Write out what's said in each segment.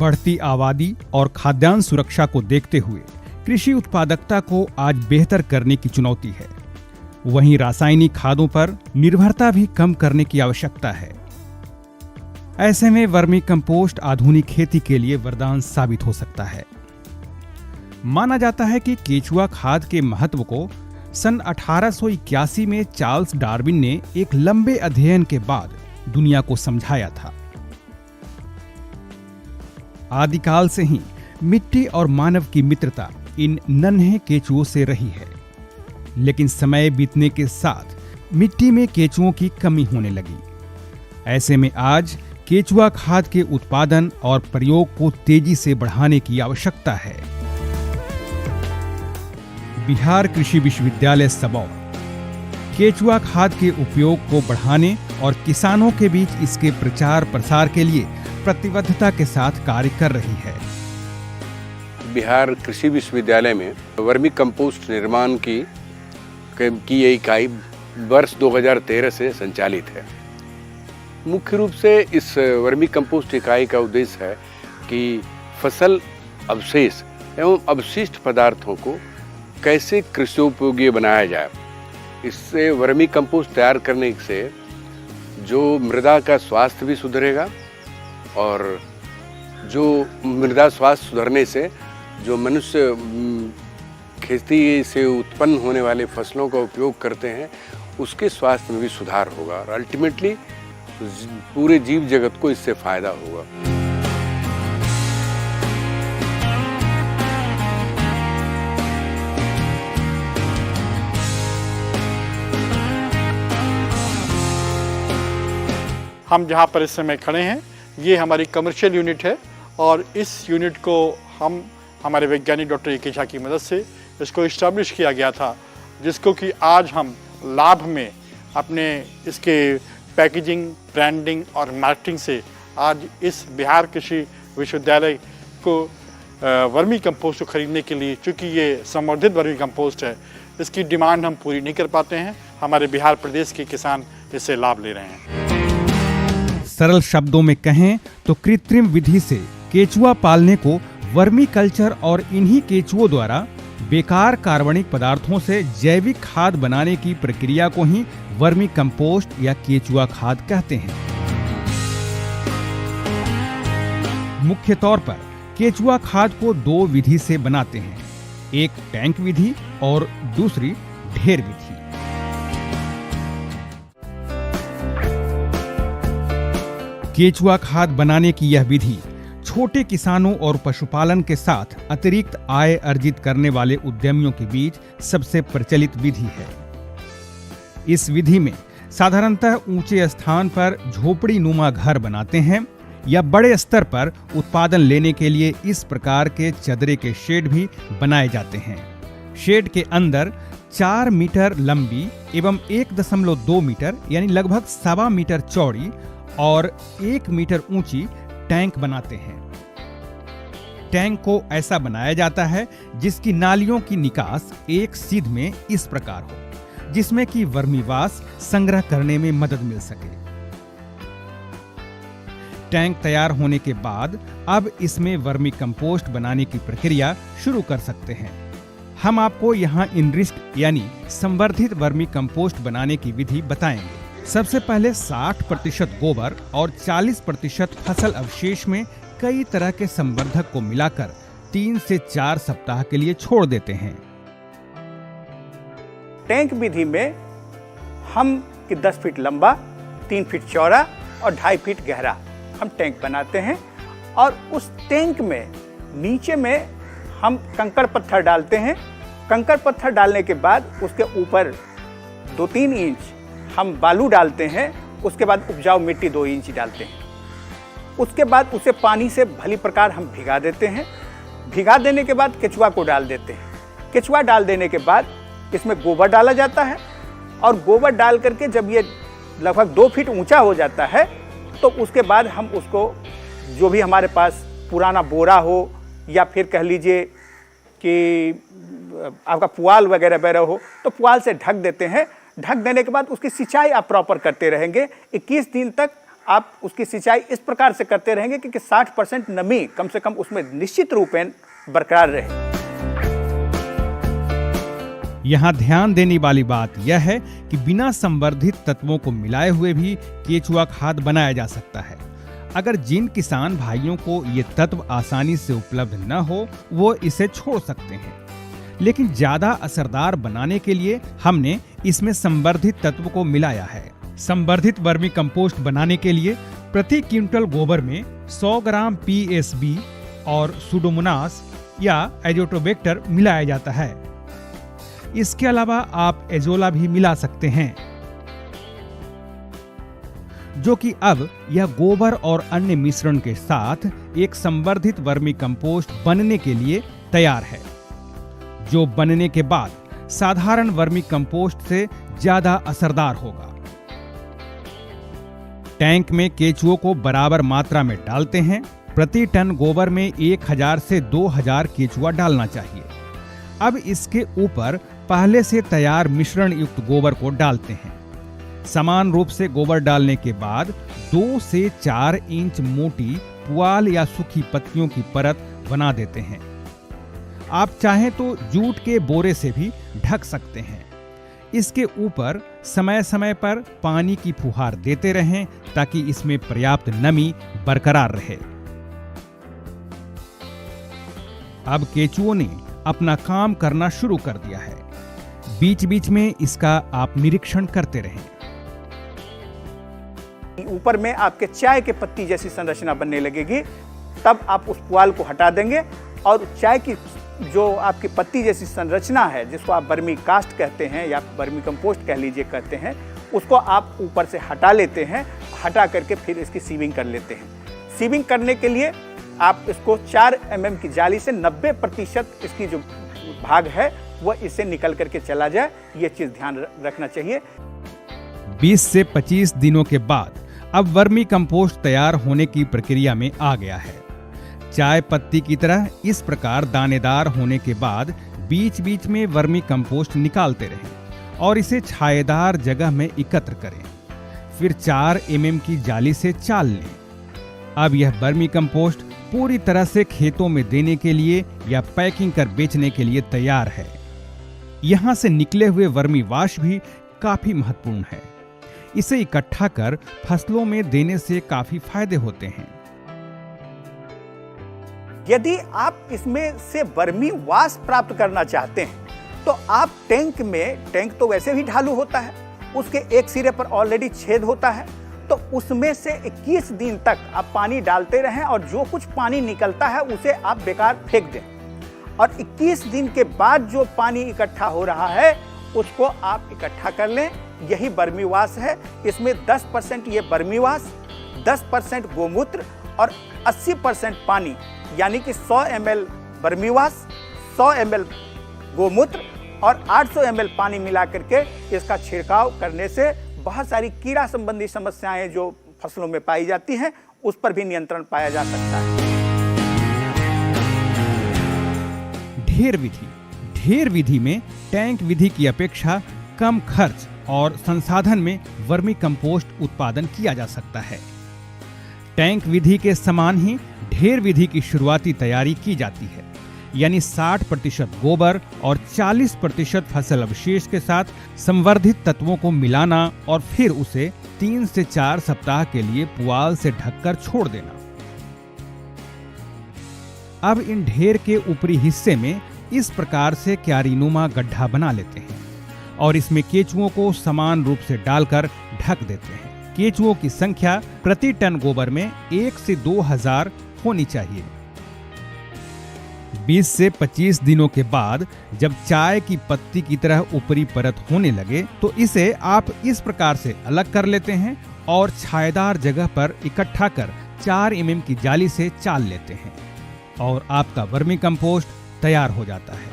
बढ़ती आबादी और खाद्यान्न सुरक्षा को देखते हुए कृषि उत्पादकता को आज बेहतर करने की चुनौती है। वहीं रासायनिक खादों पर निर्भरता भी कम करने की आवश्यकता है। ऐसे में वर्मी कंपोस्ट आधुनिक खेती के लिए वरदान साबित हो सकता है। माना जाता है कि केचुआ खाद के महत्व को सन 1881 में चार्ल्स डार्विन ने एक लंबे अध्ययन के बाद दुनिया को समझाया था। आदिकाल से ही मिट्टी और मानव की मित्रता इन नन्हे केचुओं से रही है, लेकिन समय बीतने के साथ मिट्टी में केचुओं की कमी होने लगी। ऐसे में आज केचुआ खाद के उत्पादन और प्रयोग को तेजी से बढ़ाने की आवश्यकता है। बिहार कृषि विश्वविद्यालय सबौर केचुआ खाद के उपयोग को बढ़ाने और किसानों के बीच इसके प्रचार प्रसार के लिए प्रतिबद्धता के साथ कार्य कर रही है। बिहार कृषि विश्वविद्यालय में वर्मी कंपोस्ट निर्माण की ये इकाई वर्ष 2013 से संचालित है। मुख्य रूप से इस वर्मी कंपोस्ट इकाई का उद्देश्य है कि फसल अवशेष एवं अवशिष्ट पदार्थों को कैसे कृषि बनाया जाए। इससे वर्मी कंपोस्ट तैयार करने से जो मृदा का स्वास्थ्य भी सुधरेगा और जो मृदा स्वास्थ्य सुधरने से जो मनुष्य खेती से उत्पन्न होने वाले फसलों का उपयोग करते हैं उसके स्वास्थ्य में भी सुधार होगा और अल्टीमेटली पूरे जीव जगत को इससे फायदा होगा। हम जहाँ पर इस समय खड़े हैं ये हमारी कमर्शियल यूनिट है और इस यूनिट को हम हमारे वैज्ञानिक डॉक्टर ए के झा की मदद से इसको इस्टेब्लिश किया गया था, जिसको कि आज हम लाभ में अपने इसके पैकेजिंग, ब्रांडिंग और मार्केटिंग से आज इस बिहार कृषि विश्वविद्यालय को वर्मी कंपोस्ट को खरीदने के लिए, चूँकि ये संवर्धित वर्मी कंपोस्ट है, इसकी डिमांड हम पूरी नहीं कर पाते हैं। हमारे बिहार प्रदेश के किसान इससे लाभ ले रहे हैं। सरल शब्दों में कहें तो कृत्रिम विधि से केचुआ पालने को वर्मी कल्चर और इन्हीं केचुओं द्वारा बेकार कार्बनिक पदार्थों से जैविक खाद बनाने की प्रक्रिया को ही वर्मी कंपोस्ट या केचुआ खाद कहते हैं। मुख्य तौर पर केचुआ खाद को दो विधि से बनाते हैं, एक टैंक विधि और दूसरी ढेर विधि। केचुआ खाद बनाने की यह विधि छोटे किसानों और पशुपालन के साथ अतिरिक्त आय अर्जित करने वाले उद्यमियों के बीच सबसे प्रचलित विधि है। इस विधि में साधारणतः ऊंचे स्थान पर झोपड़ी नुमा घर बनाते हैं या बड़े स्तर पर उत्पादन लेने के लिए इस प्रकार के चदरे के शेड भी बनाए जाते हैं। शेड के अंदर 4 मीटर लंबी एवं 1.2 मीटर यानी लगभग 1.25 मीटर चौड़ी और 1 मीटर ऊंची टैंक बनाते हैं। टैंक को ऐसा बनाया जाता है जिसकी नालियों की निकास एक सीध में इस प्रकार हो, जिसमें कि वर्मीवास संग्रह करने में मदद मिल सके। टैंक तैयार होने के बाद अब इसमें वर्मी कंपोस्ट बनाने की प्रक्रिया शुरू कर सकते हैं। हम आपको यहाँ इनरिच्ड यानी संवर्धित वर्मी कंपोस्ट बनाने की विधि बताएंगे। सबसे पहले 60% गोबर और 40% फसल अवशेष में कई तरह के संवर्धक को मिलाकर 3 से 4 सप्ताह के लिए छोड़ देते हैं। टैंक विधि में हम 10 फीट लंबा, 3 फीट चौड़ा और 2.5 फीट गहरा हम टैंक बनाते हैं और उस टैंक में नीचे में हम कंकड़ पत्थर डालते हैं। कंकड़ पत्थर डालने के बाद उसके ऊपर 2-3 इंच हम बालू डालते हैं। उसके बाद उपजाऊ मिट्टी 2 इंच डालते हैं। उसके बाद उसे पानी से भली प्रकार हम भिगा देते हैं। भिगा देने के बाद केचुआ को डाल देते हैं। केचुआ डाल देने के बाद इसमें गोबर डाला जाता है और गोबर डाल करके जब ये लगभग 2 फीट ऊंचा हो जाता है तो उसके बाद हम उसको जो भी हमारे पास पुराना बोरा हो या फिर कह लीजिए कि आपका पुआल वगैरह हो तो पुआल से ढक देते हैं। ढक देने के बाद उसकी सिंचाई आप प्रॉपर करते रहेंगे। 21 दिन तक आप उसकी सिंचाई इस प्रकार से करते रहेंगे कि 60% नमी कम से कम उसमें निश्चित रूपेण बरकरार रहे। यहाँ ध्यान देने वाली बात यह है कि बिना संवर्धित तत्वों को मिलाए हुए भी केचुआ खाद बनाया जा सकता है। अगर जिन किसान भाइयों को ये तत्व आसानी से उपलब्ध न हो वो इसे छोड़ सकते हैं, लेकिन ज्यादा असरदार बनाने के लिए हमने इसमें संवर्धित तत्व को मिलाया है। संवर्धित वर्मी कंपोस्ट बनाने के लिए प्रति क्विंटल गोबर में 100 ग्राम पीएसबी और सुडोमोनास या एजोटोबैक्टर मिलाया जाता है। इसके अलावा आप एजोला भी मिला सकते हैं, जो कि अब यह गोबर और अन्य मिश्रण के साथ एक संवर्धित वर्मी कंपोस्ट बनने के लिए तैयार है, जो बनने के बाद साधारण वर्मी कंपोस्ट से ज्यादा असरदार होगा। टैंक में केचुओं को बराबर मात्रा में डालते हैं। प्रति टन गोबर में 1000 से 2000 केचुआ डालना चाहिए। अब इसके ऊपर पहले से तैयार मिश्रण युक्त गोबर को डालते हैं। समान रूप से गोबर डालने के बाद 2 से 4 इंच मोटी पुआल या सूखी पत्तियों की परत बना देते हैं। आप चाहें तो जूट के बोरे से भी ढक सकते हैं। इसके ऊपर समय समय पर पानी की फुहार देते रहें ताकि इसमें पर्याप्त नमी बरकरार रहे। अब केचुओं ने अपना काम करना शुरू कर दिया है। बीच बीच में इसका आप निरीक्षण करते रहें। ऊपर में आपके चाय के पत्ती जैसी संरचना बनने लगेगी, तब आप उस पुआल को हटा देंगे और चाय की जो आपकी पत्ती जैसी संरचना है, जिसको आप वर्मी कास्ट कहते हैं या वर्मी कंपोस्ट कह लीजिए कहते हैं, उसको आप ऊपर से हटा लेते हैं। हटा करके फिर इसकी सीविंग कर लेते हैं। सीविंग करने के लिए आप इसको 4 mm की जाली से 90% इसकी जो भाग है वह इससे निकल करके चला जाए, ये चीज ध्यान रखना चाहिए। 20 से 25 दिनों के बाद अब वर्मी कंपोस्ट तैयार होने की प्रक्रिया में आ गया है। चाय पत्ती की तरह इस प्रकार दानेदार होने के बाद बीच बीच में वर्मी कंपोस्ट निकालते रहें और इसे छायेदार जगह में एकत्र करें। फिर 4 mm की जाली से चाल लें। अब यह वर्मी कंपोस्ट पूरी तरह से खेतों में देने के लिए या पैकिंग कर बेचने के लिए तैयार है। यहाँ से निकले हुए वर्मी वाश भी काफी महत्वपूर्ण है। इसे इकट्ठा कर फसलों में देने से काफी फायदे होते हैं। यदि आप इसमें से वर्मी वाश प्राप्त करना चाहते हैं तो आप टैंक तो वैसे भी ढालू होता है, उसके एक सिरे पर ऑलरेडी छेद होता है, तो उसमें से 21 दिन तक आप पानी डालते रहें और जो कुछ पानी निकलता है उसे आप बेकार फेंक दें। और 21 दिन के बाद जो पानी इकट्ठा हो रहा है उसको आप इकट्ठा कर लें। यही वर्मी वाश है। इसमें 10% ये वर्मी वाश, 10% गोमूत्र और 80% पानी, यानी कि 100 ml वर्मी वाश, 100 ml गोमूत्र और 800 ml पानी मिला करके इसका छिड़काव करने से बहुत सारी कीड़ा संबंधी समस्याएं जो फसलों में पाई जाती हैं उस पर भी नियंत्रण पाया जा सकता है। ढेर विधि में टैंक विधि की अपेक्षा कम खर्च और संसाधन में वर्मी कंपोस्ट उत्पादन किया जा सकता है। टैंक विधि के समान ही ढेर विधि की शुरुआती तैयारी की जाती है, यानी 60% गोबर और 40% फसल अवशेष के साथ संवर्धित तत्वों को मिलाना और फिर उसे 3 से 4 सप्ताह के लिए पुआल से ढककर छोड़ देना। अब इन ढेर के ऊपरी हिस्से में इस प्रकार से क्यारीनुमा गड्ढा बना लेते हैं और इसमें केचुओं को समान रूप से डालकर ढक देते हैं। केचुओं की संख्या प्रति टन गोबर में 1 से 2000 होनी चाहिए। 20 से 25 दिनों के बाद जब चाय की पत्ती की तरह ऊपरी परत होने लगे तो इसे आप इस प्रकार से अलग कर लेते हैं और छायेदार जगह पर इकट्ठा कर 4 mm की जाली से चाल लेते हैं और आपका वर्मी कंपोस्ट तैयार हो जाता है।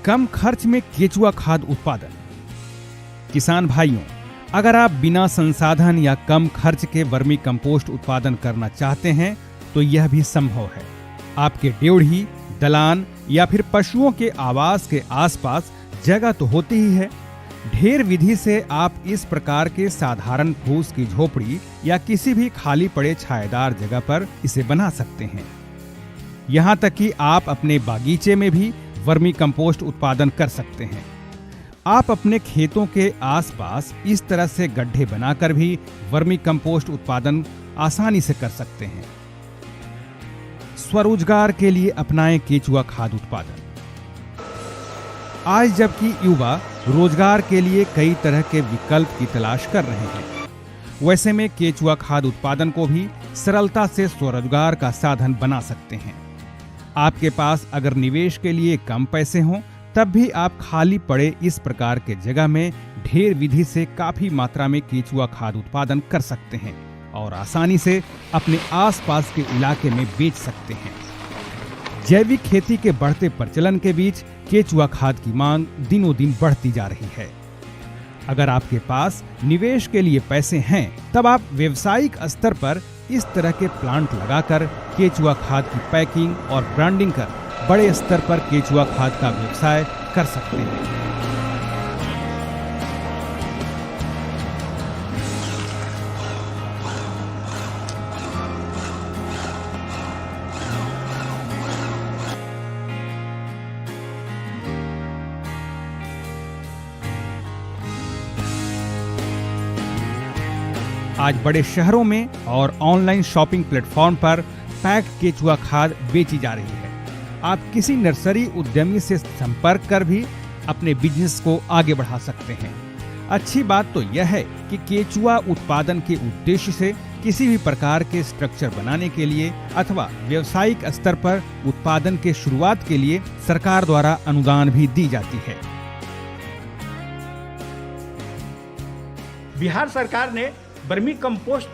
कम खर्च में केचुआ खाद उत्पादन। किसान भाइयों, अगर आप बिना संसाधन या कम खर्च के वर्मी कंपोस्ट उत्पादन करना चाहते हैं तो यह भी संभव है। आपके ड्योढ़ी, दलान या फिर पशुओं के आवास के आसपास जगह तो होती ही है, ढेर विधि से आप इस प्रकार के साधारण फूस की झोपड़ी या किसी भी खाली पड़े छायादार जगह पर इसे बना सकते हैं। यहाँ तक कि आप अपने बागीचे में भी वर्मी कंपोस्ट उत्पादन कर सकते हैं। आप अपने खेतों के आसपास इस तरह से गड्ढे बनाकर भी वर्मी कंपोस्ट उत्पादन आसानी से कर सकते हैं। स्वरोजगार के लिए अपनाएं केचुआ खाद उत्पादन। आज जबकि युवा रोजगार के लिए कई तरह के विकल्प की तलाश कर रहे हैं, वैसे में केचुआ खाद उत्पादन को भी सरलता से स्वरोजगार का साधन बना सकते हैं। आपके पास अगर निवेश के लिए कम पैसे हों, तब भी आप खाली पड़े इस प्रकार के जगह में ढेर विधि से काफी मात्रा में केचुआ खाद उत्पादन कर सकते हैं और आसानी से अपने आसपास के इलाके में बेच सकते हैं। जैविक खेती के बढ़ते प्रचलन के बीच केचुआ खाद की मांग दिनों दिन बढ़ती जा रही है। अगर आपके पास निवेश के लिए पैसे हैं, तब आप व्यावसायिक स्तर पर इस तरह के प्लांट लगाकर केचुआ खाद की पैकिंग और ब्रांडिंग कर बड़े स्तर पर केचुआ खाद का व्यवसाय कर सकते हैं। आज बड़े शहरों में और ऑनलाइन शॉपिंग प्लेटफॉर्म पर पैक्ड केचुआ खाद बेची जा रही है। आप किसी नर्सरी उद्यमी से संपर्क कर भी अपने बिजनेस को आगे बढ़ा सकते हैं। अच्छी बात तो यह है कि केचुआ उत्पादन के उद्देश्य से किसी भी प्रकार के स्ट्रक्चर बनाने के लिए अथवा व्यावसायिक स्तर पर उत्पादन के शुरुआत के लिए सरकार द्वारा अनुदान भी दी जाती है। बिहार सरकार ने वर्मी कंपोस्ट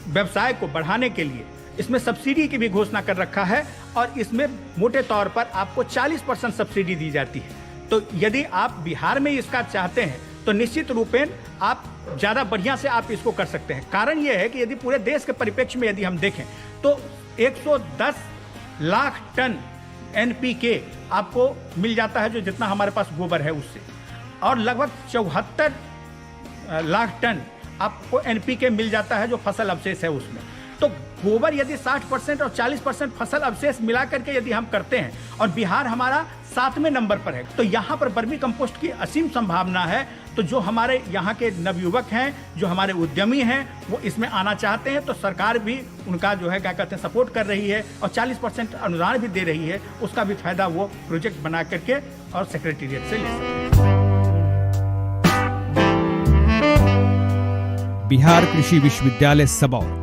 व्यवसाय को बढ़ाने के लिए इसमें सब्सिडी की भी घोषणा कर रखा है और इसमें मोटे तौर पर आपको 40% सब्सिडी दी जाती है। तो यदि आप बिहार में इसका चाहते हैं तो निश्चित रूपेण आप ज़्यादा बढ़िया से आप इसको कर सकते हैं। कारण यह है कि यदि पूरे देश के परिप्रेक्ष्य में यदि हम देखें तो 110 लाख टन NPK आपको मिल जाता है, जो जितना हमारे पास गोबर है उससे, और लगभग 74 लाख टन आपको NPK मिल जाता है जो फसल अवशेष है उसमें। तो गोबर यदि 60% और 40% फसल अवशेष मिला करके यदि हम करते हैं और बिहार हमारा 7वें नंबर पर है, तो यहाँ पर वर्मी कंपोस्ट की असीम संभावना है। तो जो हमारे यहाँ के नवयुवक हैं, जो हमारे उद्यमी हैं, वो इसमें आना चाहते हैं तो सरकार भी उनका जो है क्या कहते हैं सपोर्ट कर रही है और 40% अनुदान भी दे रही है। उसका भी फायदा वो प्रोजेक्ट बना करके और सेक्रेटेरिएट से ले सकते हैं। बिहार कृषि विश्वविद्यालय सबौर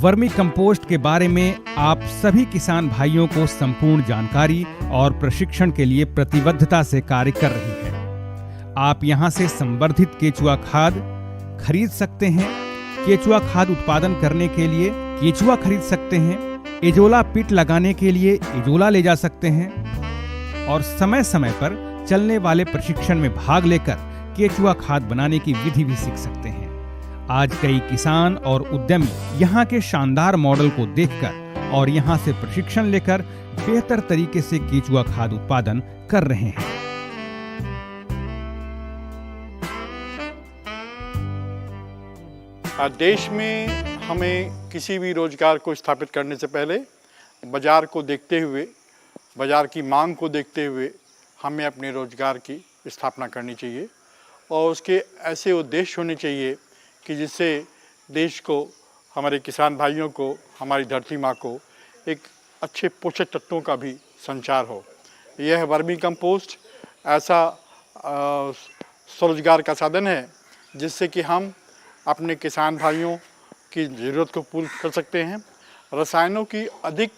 वर्मी कंपोस्ट के बारे में आप सभी किसान भाइयों को संपूर्ण जानकारी और प्रशिक्षण के लिए प्रतिबद्धता से कार्य कर रही है। आप यहां से संवर्धित केचुआ खाद खरीद सकते हैं। केचुआ खाद उत्पादन करने के लिए केचुआ खरीद सकते हैं। एजोला पिट लगाने के लिए एजोला ले जा सकते हैं और समय समय पर चलने वाले प्रशिक्षण में भाग लेकर केचुआ खाद बनाने की विधि भी सीख सकते हैं। आज कई किसान और उद्यमी यहाँ के शानदार मॉडल को देखकर और यहाँ से प्रशिक्षण लेकर बेहतर तरीके से केचुआ खाद उत्पादन कर रहे हैं। देश में हमें किसी भी रोजगार को स्थापित करने से पहले बाजार को देखते हुए, बाजार की मांग को देखते हुए हमें अपने रोजगार की स्थापना करनी चाहिए और उसके ऐसे उद्देश्य होने चाहिए कि जिससे देश को, हमारे किसान भाइयों को, हमारी धरती माँ को एक अच्छे पोषक तत्वों का भी संचार हो। यह वर्मी कंपोस्ट ऐसा स्वरोजगार का साधन है जिससे कि हम अपने किसान भाइयों की ज़रूरत को पूर्ण कर सकते हैं। रसायनों की अधिक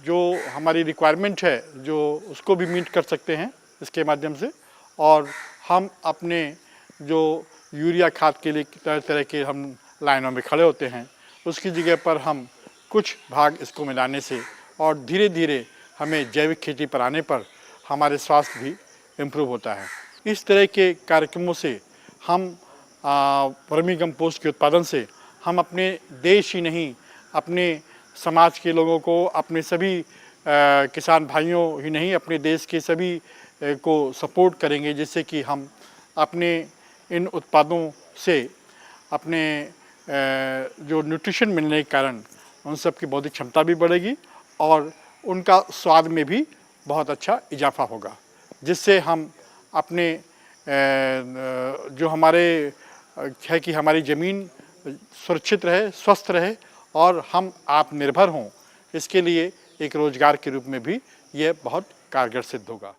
जो हमारी रिक्वायरमेंट है जो उसको भी मीट कर सकते हैं इसके माध्यम से, और हम अपने जो यूरिया खाद के लिए तरह तरह के हम लाइनों में खड़े होते हैं उसकी जगह पर हम कुछ भाग इसको मिलाने से और धीरे धीरे हमें जैविक खेती पर आने पर हमारे स्वास्थ्य भी इम्प्रूव होता है। इस तरह के कार्यक्रमों से हम वर्मी कंपोस्ट के उत्पादन से हम अपने देश ही नहीं, अपने समाज के लोगों को, अपने सभी किसान भाइयों ही नहीं, अपने देश के सभी को सपोर्ट करेंगे, जिससे कि हम अपने इन उत्पादों से अपने जो न्यूट्रिशन मिलने के कारण उन सब की बौद्धिक क्षमता भी बढ़ेगी और उनका स्वाद में भी बहुत अच्छा इजाफा होगा, जिससे हम अपने जो हमारे है कि हमारी ज़मीन सुरक्षित रहे, स्वस्थ रहे और हम आत्मनिर्भर हों, इसके लिए एक रोज़गार के रूप में भी ये बहुत कारगर सिद्ध होगा।